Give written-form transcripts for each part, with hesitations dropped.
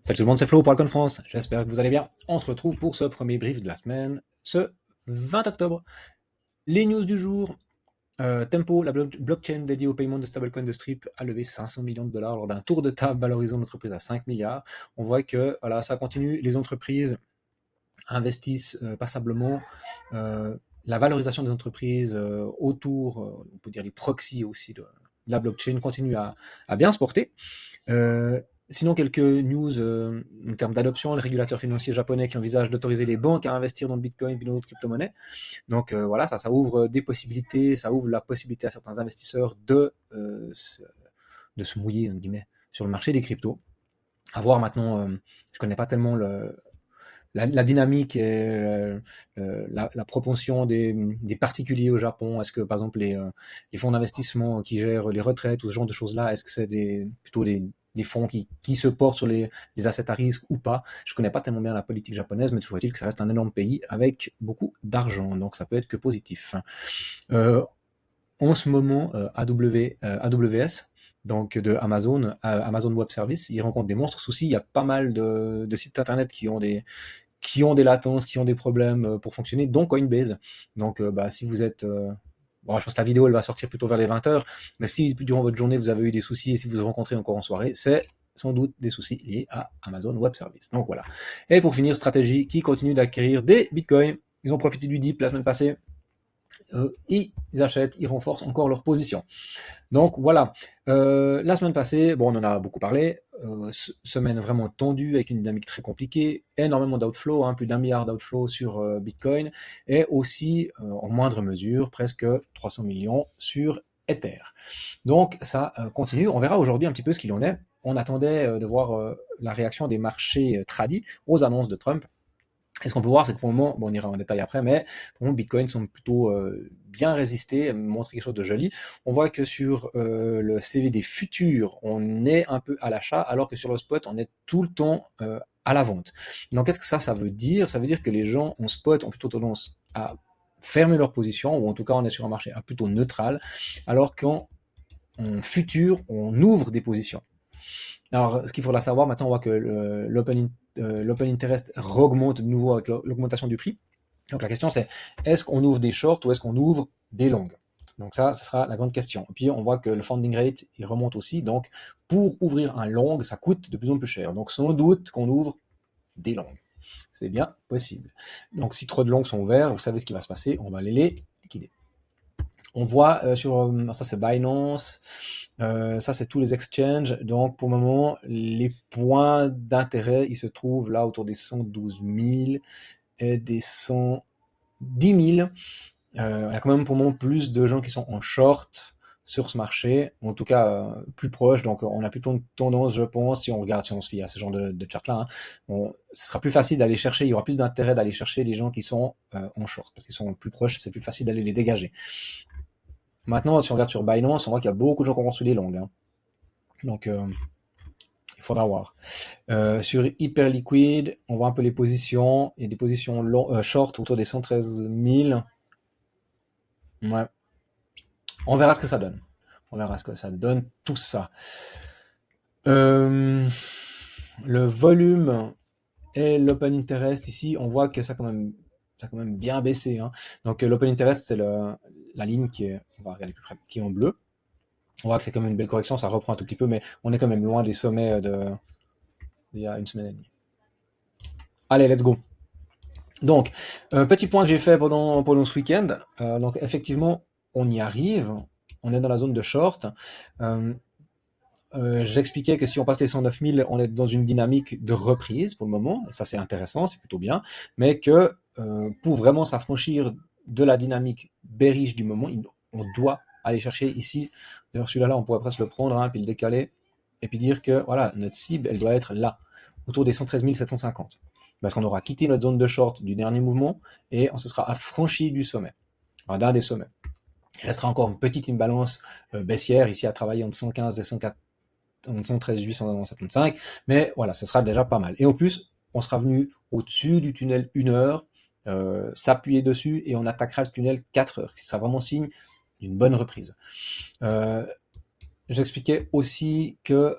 Salut tout le monde, c'est Flo pour Alcon France. J'espère que vous allez bien. On se retrouve pour ce premier brief de la semaine, ce 20 octobre. Les news du jour. Tempo, la blockchain dédiée au paiement de stablecoin de Strip, a levé 500 millions de dollars lors d'un tour de table valorisant l'entreprise à 5 milliards. On voit que voilà, ça continue. Les entreprises investissent passablement. La valorisation des entreprises autour, on peut dire les proxys aussi de la blockchain, continue à bien se porter. Sinon, quelques news en termes d'adoption. Le régulateur financier japonais qui envisage d'autoriser les banques à investir dans le Bitcoin et dans d'autres crypto-monnaies. Donc voilà, ça ouvre des possibilités, ça ouvre la possibilité à certains investisseurs de se mouiller, entre guillemets, sur le marché des cryptos. À voir maintenant, je ne connais pas tellement la dynamique et la propension des particuliers au Japon. Est-ce que, par exemple, les fonds d'investissement qui gèrent les retraites ou ce genre de choses-là, est-ce que c'est plutôt des fonds qui se portent sur les assets à risque ou pas? Je connais pas tellement bien la politique japonaise, mais toujours est-il que ça reste un énorme pays avec beaucoup d'argent, donc ça peut être que positif. Euh, En ce moment, AWS, donc de Amazon, Amazon Web Service, il rencontre des monstres soucis. Il y a pas mal de sites internet qui ont des latences, qui ont des problèmes pour fonctionner, dont Coinbase. Donc, si vous êtes... bon, je pense que la vidéo, elle va sortir plutôt vers les 20 heures, mais si durant votre journée, vous avez eu des soucis et si vous vous rencontrez encore en soirée, c'est sans doute des soucis liés à Amazon Web Service. Donc voilà. Et pour finir, stratégie qui continue d'acquérir des bitcoins. Ils ont profité du dip la semaine passée. Ils achètent, ils renforcent encore leur position. Donc voilà, la semaine passée, bon, on en a beaucoup parlé, semaine vraiment tendue avec une dynamique très compliquée, énormément d'outflow, plus d'1 milliard d'outflow sur Bitcoin, et aussi, en moindre mesure, presque 300 millions sur Ether. Donc ça continue, on verra aujourd'hui un petit peu ce qu'il en est. On attendait de voir la réaction des marchés tradis aux annonces de Trump. Et ce qu'on peut voir, c'est que pour le moment, bon, on ira en détail après, mais pour le moment, Bitcoin semble plutôt bien résister, montrer quelque chose de joli. On voit que sur le CV des futurs, on est un peu à l'achat, alors que sur le spot, on est tout le temps à la vente. Donc, qu'est-ce que ça veut dire? Ça veut dire que les gens en spot ont plutôt tendance à fermer leur position, ou en tout cas, on est sur un marché plutôt neutral, alors qu'en futur, on ouvre des positions. Alors, ce qu'il faudra savoir, maintenant, on voit que l'open interest augmente de nouveau avec l'augmentation du prix. Donc la question c'est, est-ce qu'on ouvre des shorts ou est-ce qu'on ouvre des longues? Donc ça, ce sera la grande question. Et puis on voit que le funding rate, il remonte aussi. Donc pour ouvrir un long, ça coûte de plus en plus cher. Donc sans doute qu'on ouvre des longues. C'est bien possible. Donc si trop de longues sont ouverts, vous savez ce qui va se passer, on va les liquider. On voit ça c'est Binance, ça c'est tous les exchanges. Donc pour le moment, les points d'intérêt, ils se trouvent là autour des 112 000 et des 110 000. Il y a quand même pour le moment plus de gens qui sont en short sur ce marché, en tout cas plus proche. Donc on a plutôt une tendance, je pense, si on se fie à ce genre de chart-là, ce sera plus facile d'aller chercher, il y aura plus d'intérêt d'aller chercher les gens qui sont en short, parce qu'ils sont plus proches, c'est plus facile d'aller les dégager. Maintenant, si on regarde sur Binance, on voit qu'il y a beaucoup de gens qui ont construit les longues. Donc, il faudra voir. Sur Hyperliquid, on voit un peu les positions. Il y a des positions short autour des 113 000. Ouais. On verra ce que ça donne. On verra ce que ça donne, tout ça. Le volume et l'open interest, ici, on voit que ça a quand même bien baissé. Donc, l'open interest, c'est la ligne on va regarder plus près, qui est en bleu. On voit que c'est quand même une belle correction, ça reprend un tout petit peu, mais on est quand même loin des sommets d'il y a une semaine et demie. Allez, let's go. Donc, petit point que j'ai fait pendant ce week-end. Donc, effectivement, on y arrive. On est dans la zone de short. J'expliquais que si on passe les 109 000, on est dans une dynamique de reprise pour le moment. Et ça, c'est intéressant, c'est plutôt bien. Mais que pour vraiment s'affranchir de la dynamique bearish du moment, on doit aller chercher ici. D'ailleurs, celui-là, on pourrait presque le prendre, puis le décaler, et puis dire que voilà, notre cible, elle doit être là, autour des 113 750. Parce qu'on aura quitté notre zone de short du dernier mouvement et on se sera affranchi du sommet, d'un des sommets. Il restera encore une petite imbalance baissière ici à travailler entre 115 et 104, 113 875, mais voilà, ce sera déjà pas mal. Et en plus, on sera venu au-dessus du tunnel 1 heure, s'appuyer dessus et on attaquera le tunnel 4 heures, qui sera vraiment signe d'une bonne reprise. J'expliquais aussi que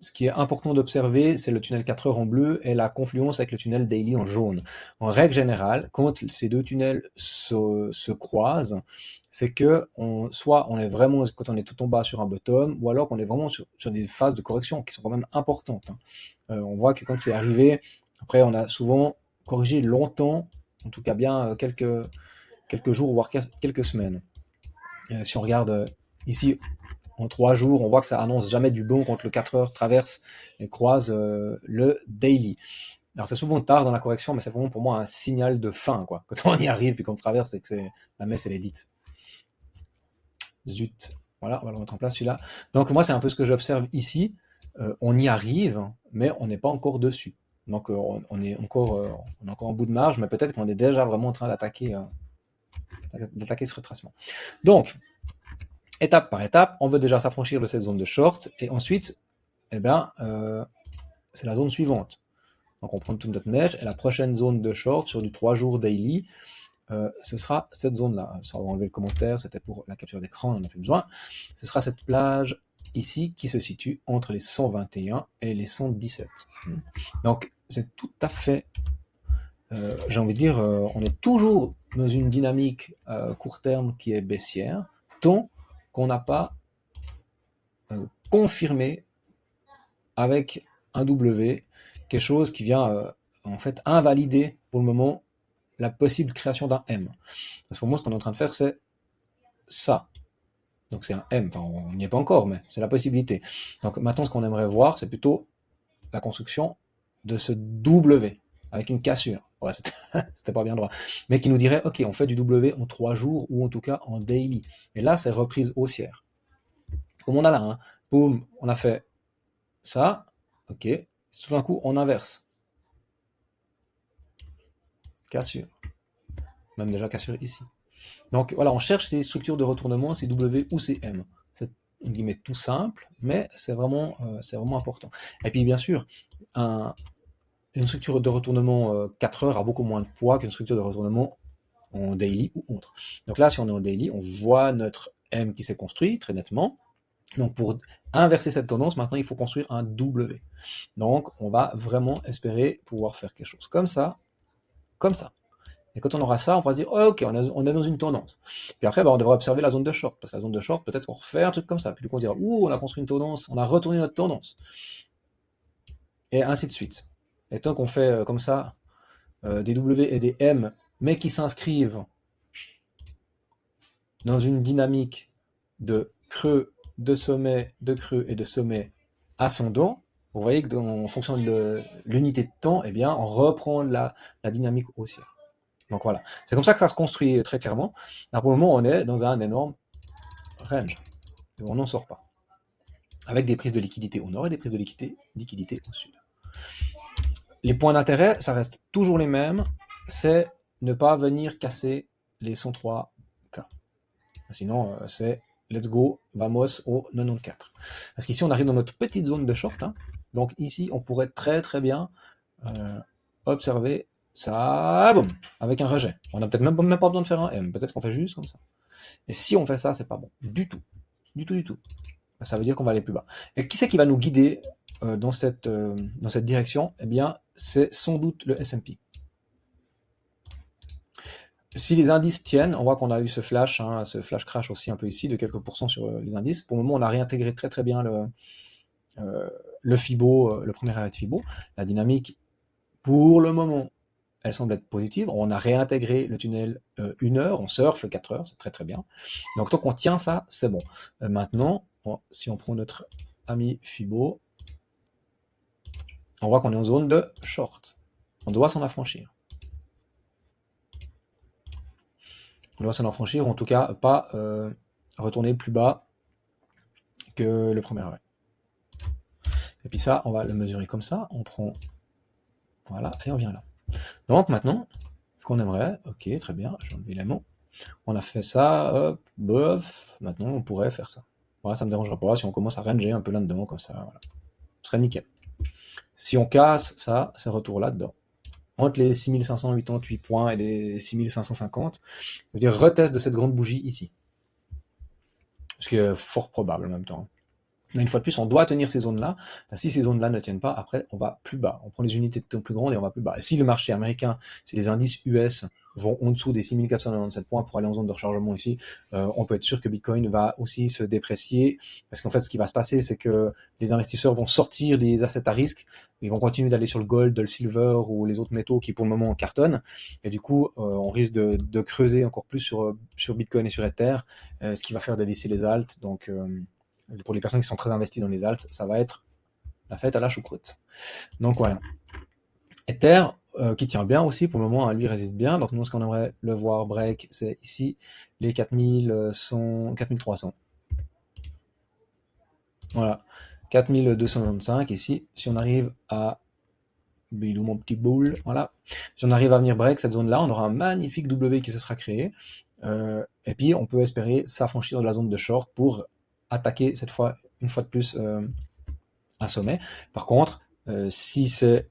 ce qui est important d'observer, c'est le tunnel 4 heures en bleu et la confluence avec le tunnel daily en jaune. En règle générale, quand ces deux tunnels se croisent, c'est que soit on est vraiment, quand on est tout en bas sur un bottom, ou alors qu'on est vraiment sur des phases de correction qui sont quand même importantes, hein. On voit que quand c'est arrivé, après on a souvent corrigé longtemps, en tout cas bien quelques jours, voire quelques semaines. Si on regarde ici, en 3 jours, on voit que ça annonce jamais du bon quand le 4 heures traverse et croise le daily. Alors c'est souvent tard dans la correction, mais c'est vraiment pour moi un signal de fin, quoi. Quand on y arrive et qu'on traverse, c'est que la messe elle est dite. Zut. Voilà, on va le mettre en place celui-là. Donc moi c'est un peu ce que j'observe ici. On y arrive, mais on n'est pas encore dessus. Donc on est encore en bout de marge, mais peut-être qu'on est déjà vraiment en train d'attaquer ce retracement. Donc, étape par étape, on veut déjà s'affranchir de cette zone de short, et ensuite, eh ben, c'est la zone suivante. Donc on prend toute notre mèche, et la prochaine zone de short sur du 3 jours daily, ce sera cette zone-là. Ça, on va enlever le commentaire, c'était pour la capture d'écran, on n'en a plus besoin. Ce sera cette plage ici qui se situe entre les 121 et les 117. Donc c'est tout à fait, j'ai envie de dire, on est toujours dans une dynamique court terme qui est baissière, tant qu'on n'a pas confirmé avec un W quelque chose qui vient en fait invalider pour le moment la possible création d'un M. Parce que pour moi, ce qu'on est en train de faire, c'est ça. Donc c'est un M, enfin on n'y est pas encore, mais c'est la possibilité. Donc maintenant, ce qu'on aimerait voir, c'est plutôt la construction de ce W avec une cassure. Ouais, c'était pas bien droit. Mais qui nous dirait, ok, on fait du W en 3 jours ou en tout cas en daily. Et là, c'est reprise haussière. Comme on a là, hein, boum, on a fait ça, ok, tout d'un coup, on inverse. Cassure. Même déjà cassure ici. Donc voilà, on cherche ces structures de retournement, ces W ou ces M. C'est une guillemets tout simple, mais c'est vraiment important. Et puis bien sûr, une structure de retournement 4 heures a beaucoup moins de poids qu'une structure de retournement en daily ou autre. Donc là, si on est en daily, on voit notre M qui s'est construit très nettement. Donc pour inverser cette tendance, maintenant il faut construire un W. Donc on va vraiment espérer pouvoir faire quelque chose comme ça, comme ça. Et quand on aura ça, on pourra se dire, oh, ok, on est dans une tendance. Puis après, on devra observer la zone de short, parce que la zone de short, peut-être qu'on refait un truc comme ça. Puis du coup, on dira, ouh, on a construit une tendance, on a retourné notre tendance. Et ainsi de suite. Et tant qu'on fait comme ça, des W et des M, mais qui s'inscrivent dans une dynamique de creux, de sommet, de creux et de sommet ascendant, vous voyez que en fonction de l'unité de temps, eh bien, on reprend la dynamique haussière. Donc voilà, c'est comme ça que ça se construit très clairement. Alors pour le moment, on est dans un énorme range. Et on n'en sort pas. Avec des prises de liquidité au nord et des prises de liquidité au sud. Les points d'intérêt, ça reste toujours les mêmes. C'est ne pas venir casser les 103K. Sinon, c'est let's go, vamos au 94. Parce qu'ici, on arrive dans notre petite zone de short. Hein. Donc ici, on pourrait très très bien observer ça, boum, avec un rejet. On n'a peut-être même pas besoin de faire un M. Peut-être qu'on fait juste comme ça. Et si on fait ça, c'est pas bon. Du tout. Du tout, du tout. Ça veut dire qu'on va aller plus bas. Et qui c'est qui va nous guider dans cette direction? Eh bien, c'est sans doute le S&P. Si les indices tiennent, on voit qu'on a eu ce flash crash aussi un peu ici, de quelques pourcents sur les indices. Pour le moment, on a réintégré très très bien le Fibo, le premier arrêt de Fibo. La dynamique, pour le moment, elle semble être positive. On a réintégré le tunnel 1 heure, on surfe le 4 heures, c'est très très bien. Donc tant qu'on tient ça, c'est bon. Maintenant, si on prend notre ami Fibo, on voit qu'on est en zone de short. On doit s'en affranchir. On doit s'en affranchir, ou en tout cas pas retourner plus bas que le premier arrêt. Et puis ça, on va le mesurer comme ça. On prend, voilà, et on vient là. Donc maintenant, ce qu'on aimerait, ok, très bien, j'ai enlevé les mots. On a fait ça, hop, bof, maintenant on pourrait faire ça. Voilà, ça me dérangera pas si on commence à ranger un peu là-dedans, comme ça, voilà. Ce serait nickel. Si on casse ça, c'est retour là-dedans. Entre les 6588 points et les 6550, ça veut dire retest de cette grande bougie ici. Ce qui est fort probable en même temps. Mais une fois de plus, on doit tenir ces zones-là. Si ces zones-là ne tiennent pas, après, on va plus bas. On prend les unités de temps plus grandes et on va plus bas. Et si le marché américain, si les indices US vont en dessous des 6497 points pour aller en zone de rechargement ici, on peut être sûr que Bitcoin va aussi se déprécier. Parce qu'en fait, ce qui va se passer, c'est que les investisseurs vont sortir des assets à risque. Ils vont continuer d'aller sur le gold, le silver ou les autres métaux qui, pour le moment, cartonnent. Et du coup, on risque de creuser encore plus sur Bitcoin et sur Ether, ce qui va faire dévisser les alts. Donc, pour les personnes qui sont très investies dans les alts, ça va être la fête à la choucroute. Donc voilà. Ether, qui tient bien aussi pour le moment, hein, lui résiste bien. Donc nous, ce qu'on aimerait le voir break, c'est ici les 4300. Voilà. 4225 ici. Si on arrive à Bilou mon petit boule, voilà. Si on arrive à venir break cette zone-là, on aura un magnifique W qui se sera créé. Et puis on peut espérer s'affranchir de la zone de short pour attaquer cette fois, une fois de plus, un sommet. Par contre, si c'est...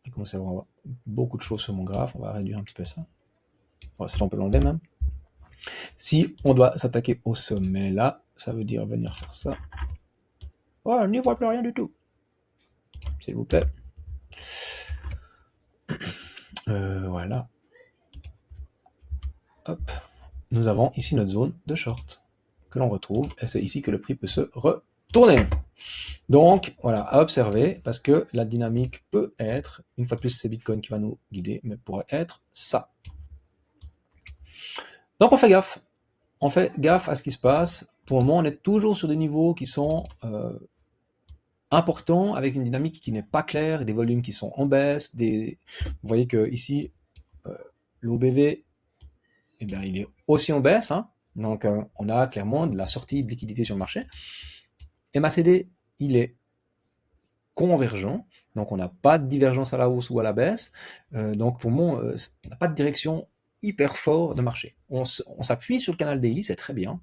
Il commence à y avoir beaucoup de choses sur mon graphe, on va réduire un petit peu ça. Bon, ça on peut l'enlever même. Si on doit s'attaquer au sommet là, ça veut dire venir faire ça. Oh, on n'y voit plus rien du tout. S'il vous plaît. Voilà. Hop. Nous avons ici notre zone de short que l'on retrouve, et c'est ici que le prix peut se retourner. Donc, voilà, à observer, parce que la dynamique peut être, une fois de plus, c'est Bitcoin qui va nous guider, mais pourrait être ça. Donc, on fait gaffe. On fait gaffe à ce qui se passe. Pour le moment, on est toujours sur des niveaux qui sont importants, avec une dynamique qui n'est pas claire, des volumes qui sont en baisse. Vous voyez que ici, l'OBV, eh bien, il est aussi en baisse. Hein. Donc, on a clairement de la sortie de liquidité sur le marché. MACD, il est convergent, donc on n'a pas de divergence à la hausse ou à la baisse, donc pour moi, on n'a pas de direction hyper fort de marché. On s'appuie sur le canal daily, c'est très bien,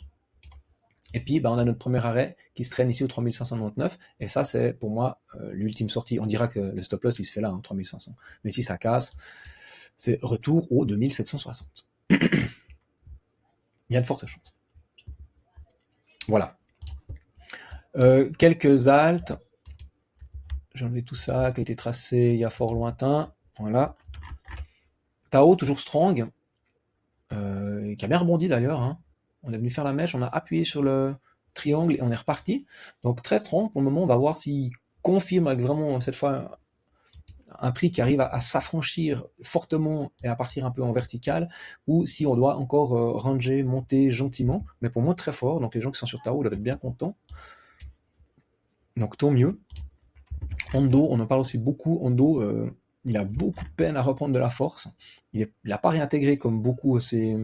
et puis on a notre premier arrêt qui se traîne ici au 3599, et ça c'est pour moi l'ultime sortie. On dira que le stop loss il se fait là, hein, 3500, mais si ça casse, c'est retour au 2760. Il y a de fortes chances. Voilà. Quelques altes. J'ai enlevé tout ça qui a été tracé il y a fort lointain. Voilà. Tao, toujours strong, qui a bien rebondi d'ailleurs. Hein. On est venu faire la mèche, on a appuyé sur le triangle et on est reparti. Donc très strong. Pour le moment, on va voir s'il confirme avec vraiment cette fois un prix qui arrive à s'affranchir fortement et à partir un peu en vertical, ou si on doit encore ranger, monter gentiment, mais pour moi très fort. Donc les gens qui sont sur Tao doivent être bien contents. Donc tant mieux. Hondo, on en parle aussi beaucoup. Hondo, il a beaucoup de peine à reprendre de la force. Il n'a pas réintégré comme beaucoup ces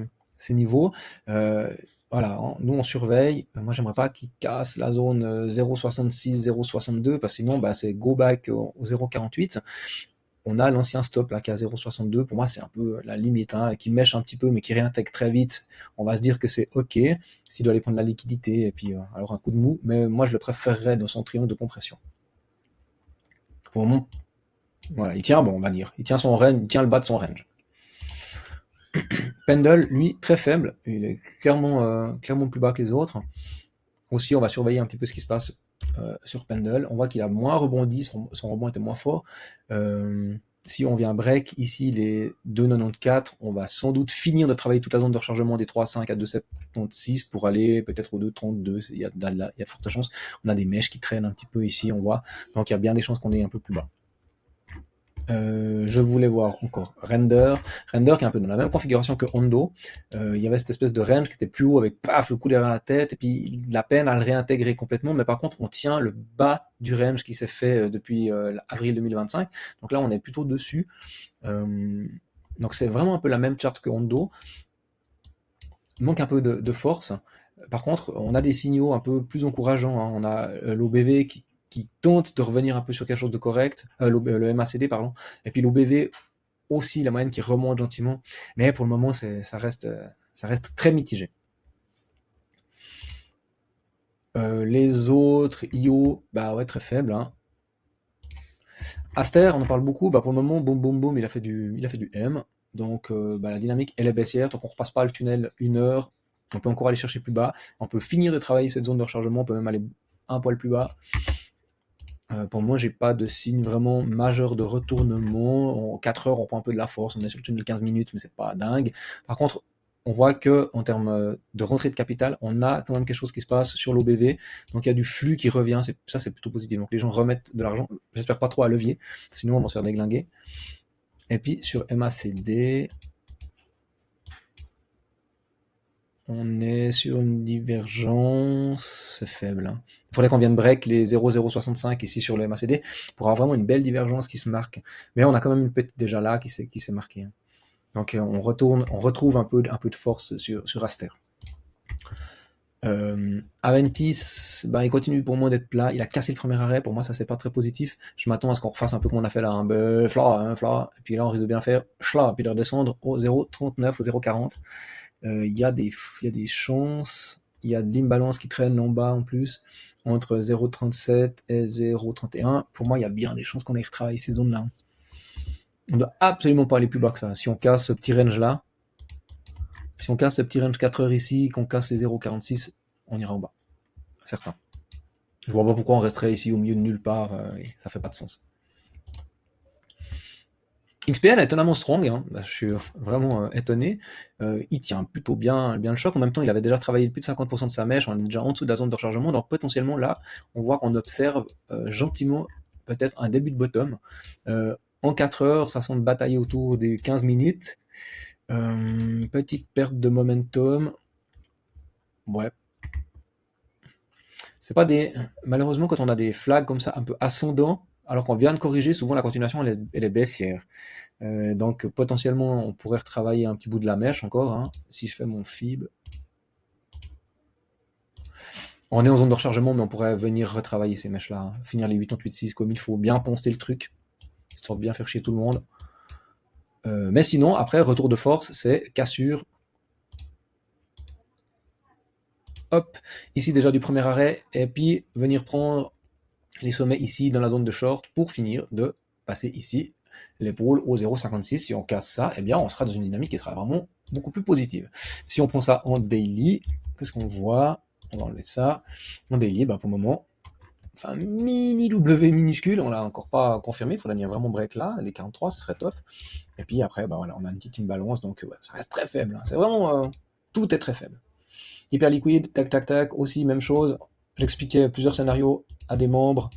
niveaux. Voilà, hein, nous on surveille. Moi j'aimerais pas qu'il casse la zone 0,66, 0,62 parce que sinon c'est go back au 0,48. On a l'ancien stop là qui est à 0,62. Pour moi c'est un peu la limite, hein, qui mèche un petit peu mais qui réintègre très vite. On va se dire que c'est ok s'il doit aller prendre la liquidité et puis alors un coup de mou. Mais moi je le préférerais dans son triangle de compression. Pour le moment, voilà, il tient, bon, on va dire. Il tient son range, il tient le bas de son range. Pendle, lui, très faible. Il est clairement plus bas que les autres. Aussi, on va surveiller un petit peu ce qui se passe sur Pendle. On voit qu'il a moins rebondi, son rebond était moins fort. Si on vient break ici les 2,94, on va sans doute finir de travailler toute la zone de rechargement des 3,5 à 2,76 pour aller peut-être au 2,32. Il y a de fortes chances. On a des mèches qui traînent un petit peu ici, on voit. Donc il y a bien des chances qu'on ait un peu plus bas. Je voulais voir encore Render qui est un peu dans la même configuration que Hondo. Il y avait cette espèce de range qui était plus haut avec paf le coup derrière la tête et puis la peine à le réintégrer complètement, mais par contre on tient le bas du range qui s'est fait depuis avril 2025. Donc là on est plutôt dessus. Donc c'est vraiment un peu la même charte que Hondo. Il manque un peu de force. Par contre, on a des signaux un peu plus encourageants. Hein. On a l'OBV qui tente de revenir un peu sur quelque chose de correct, le MACD, pardon, et puis l'OBV aussi, la moyenne qui remonte gentiment, mais pour le moment, ça reste très mitigé. Les autres, IO, ouais, très faible. Hein. Aster, on en parle beaucoup, pour le moment, boum boum boum, il a fait du M, donc la dynamique elle est baissière, tant qu'on repasse pas le tunnel 1 heure, On peut encore aller chercher plus bas. On peut finir de travailler cette zone de rechargement. On peut même aller un poil plus bas. Pour moi, j'ai pas de signe vraiment majeur de retournement. En 4 heures, on prend un peu de la force. On est sur le tunnel de 15 minutes, mais c'est pas dingue. Par contre, on voit que en termes de rentrée de capital, on a quand même quelque chose qui se passe sur l'OBV. Donc il y a du flux qui revient. Ça, c'est plutôt positif. Donc les gens remettent de l'argent. J'espère pas trop à levier, sinon on va se faire déglinguer. Et puis sur MACD, on est sur une divergence, c'est faible. Hein. Il faudrait qu'on vienne break les 0,065 ici sur le MACD pour avoir vraiment une belle divergence qui se marque. Mais on a quand même une petite déjà là qui s'est marquée. Hein. Donc on retrouve un peu de force sur Aster. Aventis, bah, il continue pour moi d'être plat. Il a cassé le premier arrêt. Pour moi, ça c'est pas très positif. Je m'attends à ce qu'on refasse un peu comme on a fait là, un fla, et puis là on risque de bien faire schla, puis de redescendre au 0,39 ou 0,40. Il y a des chances. Il y a de l'imbalance qui traîne en bas en plus, entre 0,37 et 0,31. Pour moi, il y a bien des chances qu'on aille retravailler ces zones-là. On doit absolument pas aller plus bas que ça. Si on casse ce petit range-là, si on casse ce petit range 4 heures ici, qu'on casse les 0,46, on ira en bas. Certain. Je vois pas pourquoi on resterait ici au milieu de nulle part. Ça fait pas de sens. XPN est étonnamment strong, hein. Je suis vraiment étonné. Il tient plutôt bien le choc. En même temps, il avait déjà travaillé plus de 50% de sa mèche, on est déjà en dessous de la zone de rechargement, donc potentiellement là, on voit qu'on observe gentiment peut-être un début de bottom. En 4 heures, ça semble batailler autour des 15 minutes. Petite perte de momentum. Ouais. C'est pas des. Malheureusement, quand on a des flags comme ça un peu ascendants, alors qu'on vient de corriger, souvent la continuation elle est baissière. Donc potentiellement on pourrait retravailler un petit bout de la mèche encore. Hein. Si je fais mon fib, on est en zone de rechargement, mais on pourrait venir retravailler ces mèches là, hein. Finir les 88.6 comme il faut, bien poncer le truc, histoire de bien faire chier tout le monde. Mais sinon, après, retour de force, c'est cassure. Hop, ici déjà du premier arrêt, et puis venir prendre les sommets ici dans la zone de short pour finir de passer ici l'épaule au 0,56. Si on casse ça, eh bien on sera dans une dynamique qui sera vraiment beaucoup plus positive. Si on prend ça en daily, qu'est-ce qu'on voit? On va enlever ça. En daily, bah pour le moment, enfin mini W minuscule, on l'a encore pas confirmé, il faudrait vraiment break là, les 43, ce serait top. Et puis après, bah voilà, on a une petite imbalance, donc ouais, ça reste très faible. Hein. C'est vraiment, tout est très faible. Hyper liquide, tac tac tac, aussi même chose. J'expliquais plusieurs scénarios à des membres,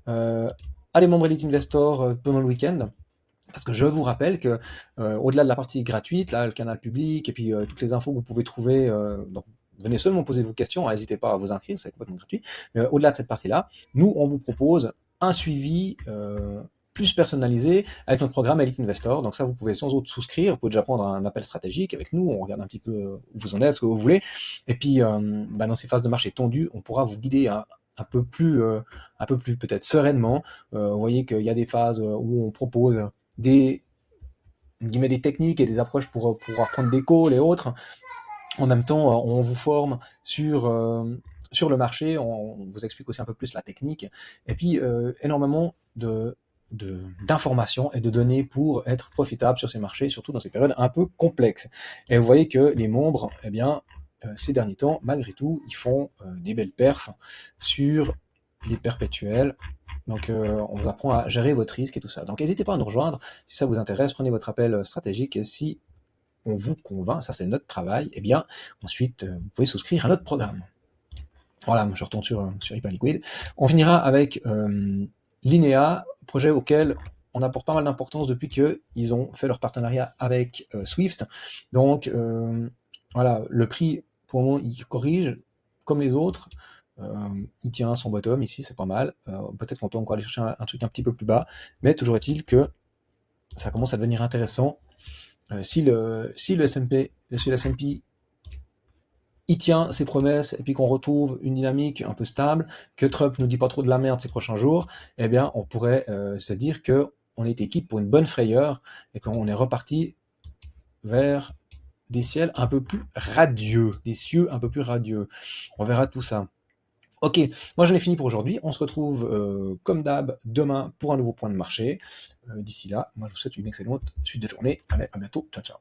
Elite Investor pendant le week-end. Parce que je vous rappelle que au-delà de la partie gratuite, là, le canal public et puis toutes les infos que vous pouvez trouver, donc venez seulement poser vos questions, n'hésitez pas à vous inscrire, c'est complètement gratuit. Mais au-delà de cette partie-là, nous on vous propose un suivi plus personnalisé avec notre programme Elite Investor. Donc ça, vous pouvez sans autre souscrire. Vous pouvez déjà prendre un appel stratégique avec nous. On regarde un petit peu où vous en êtes, ce que vous voulez. Et puis, dans ces phases de marché tendues, on pourra vous guider un peu plus peut-être sereinement. Vous voyez qu'il y a des phases où on propose des techniques et des approches pour pouvoir prendre des calls et autres. En même temps, on vous forme sur le marché, on vous explique aussi un peu plus la technique, et puis énormément d'informations et de données pour être profitable sur ces marchés, surtout dans ces périodes un peu complexes. Et vous voyez que les membres, eh bien, ces derniers temps, malgré tout, ils font des belles perfs sur les perpétuels. Donc, on vous apprend à gérer votre risque et tout ça. Donc, n'hésitez pas à nous rejoindre si ça vous intéresse. Prenez votre appel stratégique et si on vous convainc, ça c'est notre travail, et bien ensuite vous pouvez souscrire à notre programme. Voilà, je retourne sur Hyperliquid. On finira avec Linea, projet auquel on apporte pas mal d'importance depuis qu'ils ont fait leur partenariat avec Swift. Donc voilà, le prix pour le moment il corrige comme les autres. Il tient son bottom ici, c'est pas mal. Peut-être qu'on peut encore aller chercher un truc un petit peu plus bas, mais toujours est-il que ça commence à devenir intéressant. Si le S&P il tient ses promesses et puis qu'on retrouve une dynamique un peu stable, que Trump nous dit pas trop de la merde ces prochains jours, eh bien on pourrait se dire que on était quitte pour une bonne frayeur et qu'on est reparti vers des ciels un peu plus radieux, des cieux un peu plus radieux. On verra tout ça. Ok, moi j'en ai fini pour aujourd'hui. On se retrouve comme d'hab demain pour un nouveau point de marché. D'ici là, moi je vous souhaite une excellente suite de journée. Allez, à bientôt. Ciao, ciao.